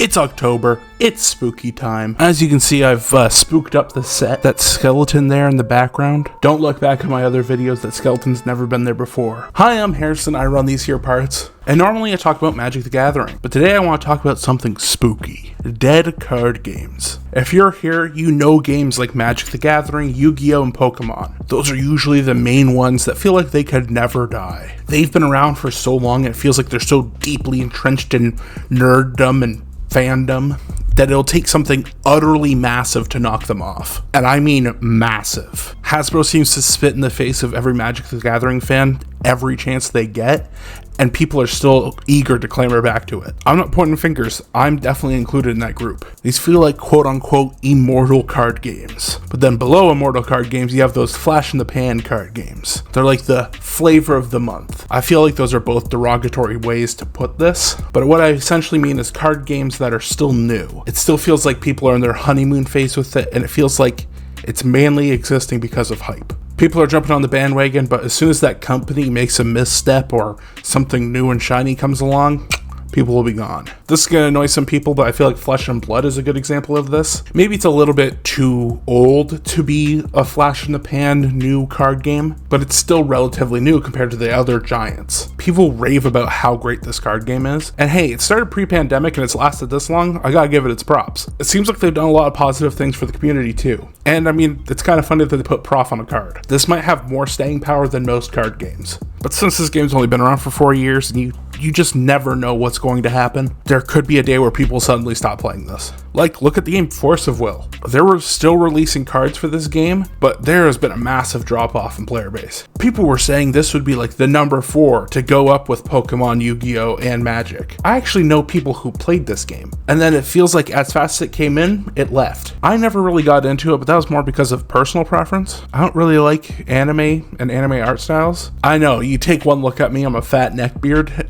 It's October, it's spooky time. As you can see, I've spooked up the set. That skeleton there in the background. Don't look back at my other videos, that skeleton's never been there before. Hi, I'm Harrison, I run these here parts. And normally I talk about Magic the Gathering, but today I want to talk about something spooky. Dead card games. If you're here, you know games like Magic the Gathering, Yu-Gi-Oh! And Pokemon. Those are usually the main ones that feel like they could never die. They've been around for so long, it feels like they're so deeply entrenched in nerddom and fandom that it'll take something utterly massive to knock them off. And I mean massive. Hasbro seems to spit in the face of every Magic the Gathering fan every chance they get, and people are still eager to clamor back to it. I'm not pointing fingers, I'm definitely included in that group. These feel like quote-unquote Immortal card games. But then below Immortal card games, you have those flash-in-the-pan card games. They're like the flavor of the month. I feel like those are both derogatory ways to put this, but what I essentially mean is card games that are still new. It still feels like people are in their honeymoon phase with it, and it feels like it's mainly existing because of hype. People are jumping on the bandwagon, but as soon as that company makes a misstep or something new and shiny comes along, people will be gone. This is going to annoy some people, but I feel like Flesh and Blood is a good example of this. Maybe it's a little bit too old to be a flash-in-the-pan new card game, but it's still relatively new compared to the other giants. People rave about how great this card game is, and hey, it started pre-pandemic and it's lasted this long, I gotta give it its props. It seems like they've done a lot of positive things for the community too. And I mean, it's kind of funny that they put prof on a card. This might have more staying power than most card games. But since this game's only been around for 4 years, and you just never know what's going to happen, there could be a day where people suddenly stop playing this. Like, look at the game Force of Will. They were still releasing cards for this game, but there has been a massive drop-off in player base. People were saying this would be like the number 4 to go up with Pokemon, Yu-Gi-Oh! And Magic. I actually know people who played this game, and then it feels like as fast as it came in, it left. I never really got into it, but that was more because of personal preference. I don't really like anime and anime art styles. I know, you take one look at me, I'm a fat neckbeard.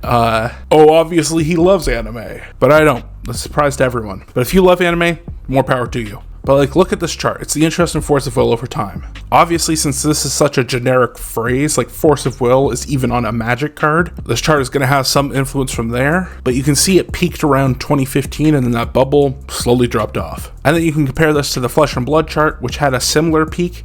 Obviously he loves anime, but I don't. That's a surprise to everyone. But if you love anime, more power to you. But like, look at this chart. It's the interest in Force of Will over time. Obviously, since this is such a generic phrase, like Force of Will is even on a Magic card, this chart is going to have some influence from there. But you can see it peaked around 2015 and then that bubble slowly dropped off. And then you can compare this to the Flesh and Blood chart, which had a similar peak,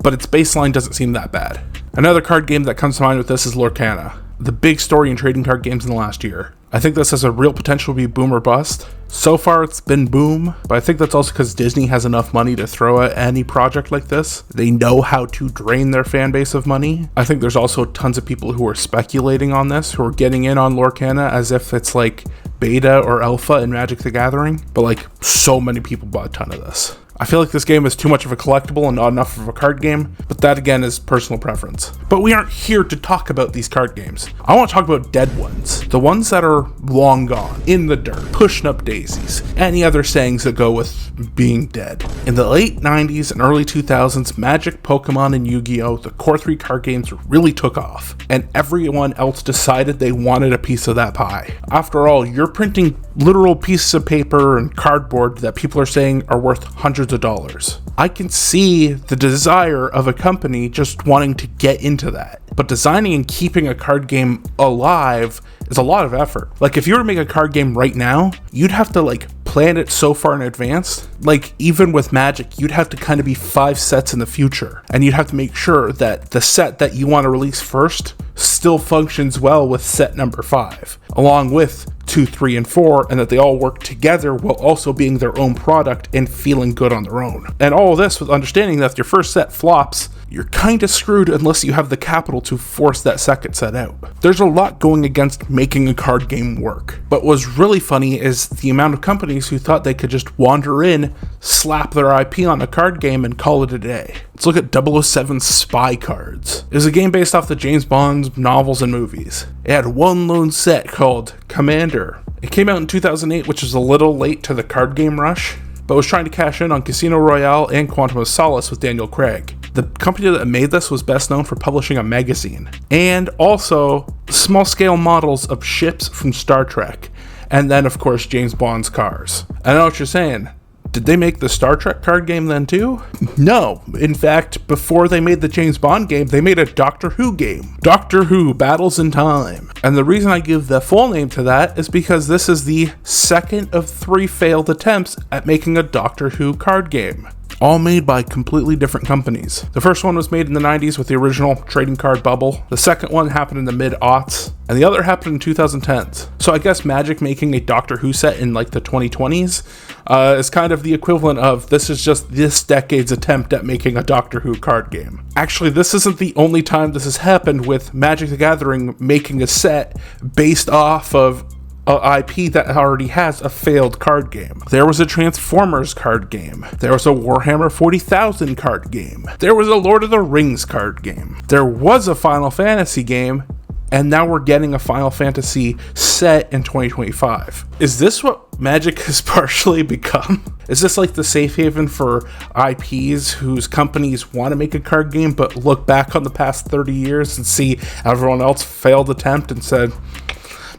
but its baseline doesn't seem that bad. Another card game that comes to mind with this is Lorcana, the big story and trading card games in the last year. I think this has a real potential to be boom or bust. So far it's been boom, but I think that's also because Disney has enough money to throw at any project like this. They know how to drain their fan base of money. I think there's also tons of people who are speculating on this, who are getting in on Lorcana as if it's like beta or alpha in Magic the Gathering, but like so many people bought a ton of this. I feel like this game is too much of a collectible and not enough of a card game, but that again is personal preference. But we aren't here to talk about these card games. I want to talk about dead ones. The ones that are long gone, in the dirt, pushing up daisies, any other sayings that go with being dead. In the late 90s and early 2000s, Magic, Pokemon, and Yu-Gi-Oh! The core 3 card games really took off, and everyone else decided they wanted a piece of that pie. After all, you're printing literal pieces of paper and cardboard that people are saying are worth hundreds of dollars. I can see the desire of a company just wanting to get into that. But designing and keeping a card game alive is a lot of effort. Like, if you were to make a card game right now, you'd have to like plan it so far in advance. Like, even with Magic, you'd have to kind of be 5 sets in the future, and you'd have to make sure that the set that you want to release first still functions well with set number 5, along with 2, 3, and 4, and that they all work together while also being their own product and feeling good on their own. And all of this with understanding that if your first set flops, you're kind of screwed unless you have the capital to force that second set out. There's a lot going against making a card game work. But what's really funny is the amount of companies who thought they could just wander in, slap their IP on a card game, and call it a day. Let's look at 007 Spy Cards. It was a game based off the James Bond novels and movies. It had one lone set called Commander. It came out in 2008, which was a little late to the card game rush, but was trying to cash in on Casino Royale and Quantum of Solace with Daniel Craig. The company that made this was best known for publishing a magazine, and also small-scale models of ships from Star Trek, and then of course James Bond's cars. I know what you're saying, Did they make the Star Trek card game then too? No. In fact, before they made the James Bond game, they made a Doctor Who game. Doctor Who Battles in Time. And the reason I give the full name to that is because this is the second of 3 failed attempts at making a Doctor Who card game, all made by completely different companies. The first one was made in the 90s with the original trading card bubble. The second one happened in the mid-aughts, and the other happened in 2010s. So I guess Magic making a Doctor Who set in like the 2020s is kind of the equivalent of this is just this decade's attempt at making a Doctor Who card game. Actually, this isn't the only time this has happened with Magic the Gathering making a set based off of a IP that already has a failed card game. There was a Transformers card game. There was a Warhammer 40,000 card game. There was a Lord of the Rings card game. There was a Final Fantasy game, and now we're getting a Final Fantasy set in 2025. Is this what Magic has partially become? Is this like the safe haven for IPs whose companies want to make a card game but look back on the past 30 years and see everyone else failed attempt and said,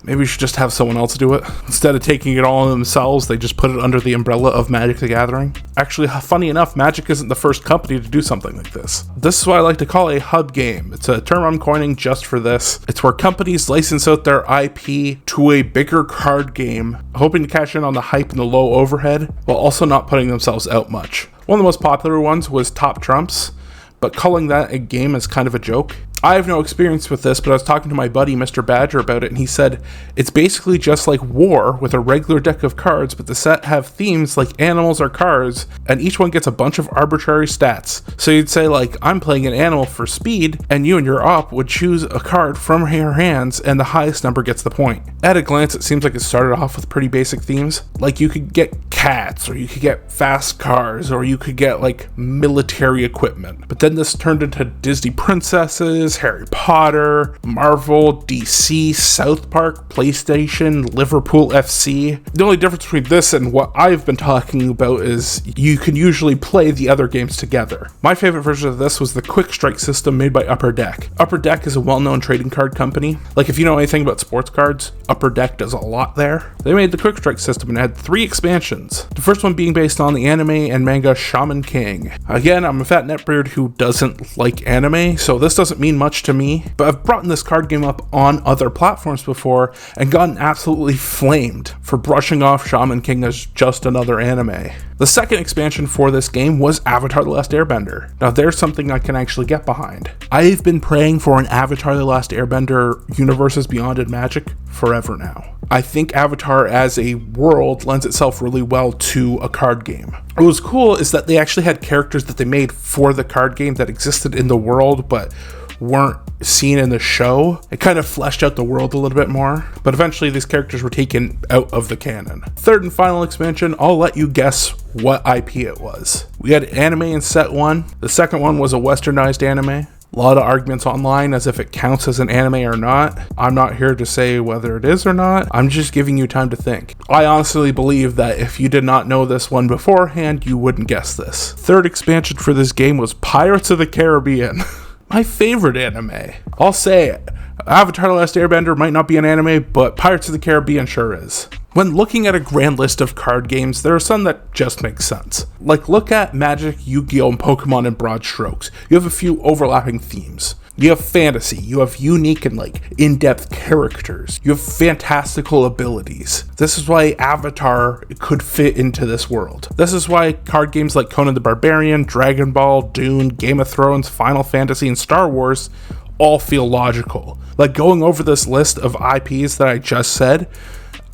maybe we should just have someone else do it? Instead of taking it all on themselves, they just put it under the umbrella of Magic the Gathering. Actually, funny enough, Magic isn't the first company to do something like this. This is what I like to call a hub game. It's a term I'm coining just for this. It's where companies license out their IP to a bigger card game, hoping to cash in on the hype and the low overhead, while also not putting themselves out much. One of the most popular ones was Top Trumps, but calling that a game is kind of a joke. I have no experience with this, but I was talking to my buddy Mr. Badger about it, and he said it's basically just like War with a regular deck of cards, but the set have themes like animals or cars, and each one gets a bunch of arbitrary stats. So you'd say like, I'm playing an animal for speed, and you and your op would choose a card from your hands, and the highest number gets the point. At a glance, it seems like it started off with pretty basic themes. Like you could get cats, or you could get fast cars, or you could get like military equipment. But then this turned into Disney princesses, Harry Potter, Marvel, DC, South Park, PlayStation, Liverpool FC. The only difference between this and what I've been talking about is you can usually play the other games together. My favorite version of this was the Quick Strike system made by Upper Deck. Upper Deck is a well-known trading card company. Like if you know anything about sports cards, Upper Deck does a lot there. They made the Quick Strike system and had 3 expansions. The first one being based on the anime and manga Shaman King. Again, I'm a fat netbeard who doesn't like anime, so this doesn't mean much to me, but I've brought this card game up on other platforms before and gotten absolutely flamed for brushing off Shaman King as just another anime. The second expansion for this game was Avatar: The Last Airbender. Now there's something I can actually get behind. I've been praying for an Avatar: The Last Airbender Universes Beyond in Magic forever now. I think Avatar as a world lends itself really well to a card game. What was cool is that they actually had characters that they made for the card game that existed in the world but weren't seen in the show. It kind of fleshed out the world a little bit more, but eventually these characters were taken out of the canon. Third and final expansion, I'll let you guess what IP it was. We had anime in set 1. The second one was a westernized anime. A lot of arguments online as if it counts as an anime or not. I'm not here to say whether it is or not. I'm just giving you time to think. I honestly believe that if you did not know this one beforehand, you wouldn't guess this. Third expansion for this game was Pirates of the Caribbean. My favorite anime. I'll say it. Avatar: The Last Airbender might not be an anime, but Pirates of the Caribbean sure is. When looking at a grand list of card games, there are some that just make sense. Like look at Magic, Yu-Gi-Oh, and Pokemon in broad strokes. You have a few overlapping themes. You have fantasy, you have unique and like in-depth characters, you have fantastical abilities. This is why Avatar could fit into this world. This is why card games like Conan the Barbarian, Dragon Ball, Dune, Game of Thrones, Final Fantasy, and Star Wars all feel logical. Like going over this list of IPs that I just said,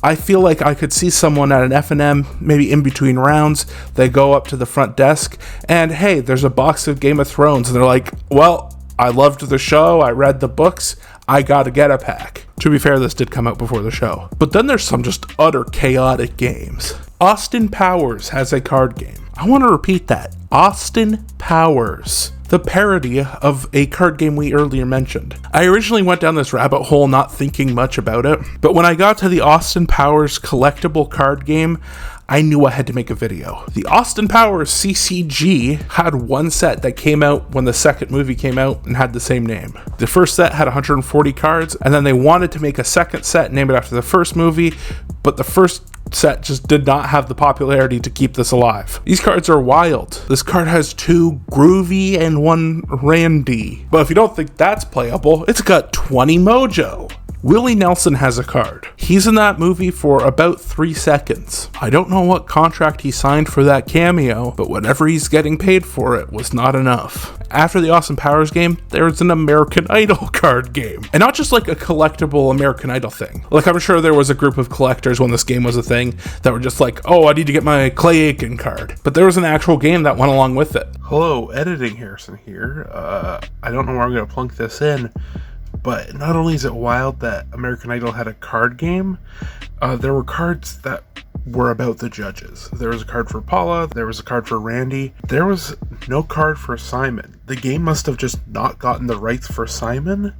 I feel like I could see someone at an F&M, maybe in between rounds, they go up to the front desk, and hey, there's a box of Game of Thrones, and they're like, well, I loved the show, I read the books, I gotta get a pack. To be fair, this did come out before the show. But then there's some just utter chaotic games. Austin Powers has a card game. I want to repeat that. Austin Powers. The parody of a card game we earlier mentioned. I originally went down this rabbit hole not thinking much about it, but when I got to the Austin Powers collectible card game, I knew I had to make a video. The Austin Powers CCG had one set that came out when the second movie came out and had the same name. The first set had 140 cards, and then they wanted to make a second set named it after the first movie, but the first set just did not have the popularity to keep this alive. These cards are wild. This card has 2 groovy and 1 randy. But if you don't think that's playable, it's got 20 mojo. Willie Nelson has a card. He's in that movie for about 3 seconds. I don't know what contract he signed for that cameo, but whatever he's getting paid for it was not enough. After the Austin Powers game, there's an American Idol card game. And not just like a collectible American Idol thing. Like, I'm sure there was a group of collectors when this game was a thing that were just like, oh, I need to get my Clay Aiken card. But there was an actual game that went along with it. Hello, Editing Harrison here. I don't know where I'm going to plunk this in. But not only is it wild that American Idol had a card game, there were cards that were about the judges. There was a card for Paula, there was a card for Randy, there was no card for Simon. The game must have just not gotten the rights for Simon,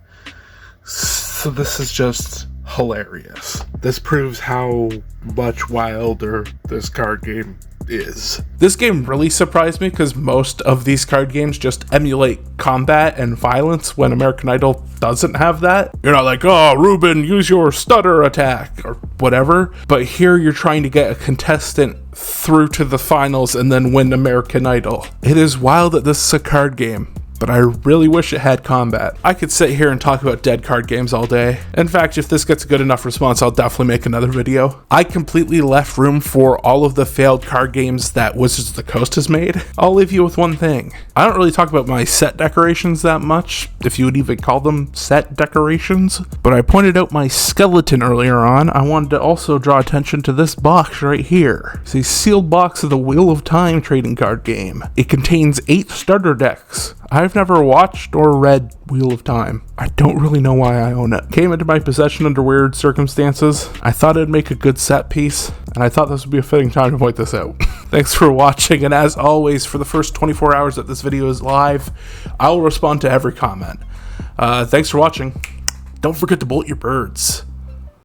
so this is just hilarious. This proves how much wilder this card game is. This game really surprised me because most of these card games just emulate combat and violence when American Idol doesn't have that. You're not like, oh, Ruben, use your stutter attack or whatever. But here you're trying to get a contestant through to the finals and then win American Idol. It is wild that this is a card game, but I really wish it had combat. I could sit here and talk about dead card games all day. In fact, if this gets a good enough response, I'll definitely make another video. I completely left room for all of the failed card games that Wizards of the Coast has made. I'll leave you with one thing. I don't really talk about my set decorations that much, if you would even call them set decorations, but I pointed out my skeleton earlier on. I wanted to also draw attention to this box right here. It's a sealed box of the Wheel of Time trading card game. It contains 8 starter decks. I've never watched or read Wheel of Time. I don't really know why I own it. Came into my possession under weird circumstances. I thought it'd make a good set piece, and I thought this would be a fitting time to point this out. Thanks for watching, and as always, for the first 24 hours that this video is live, I will respond to every comment. Thanks for watching. Don't forget to bolt your birds.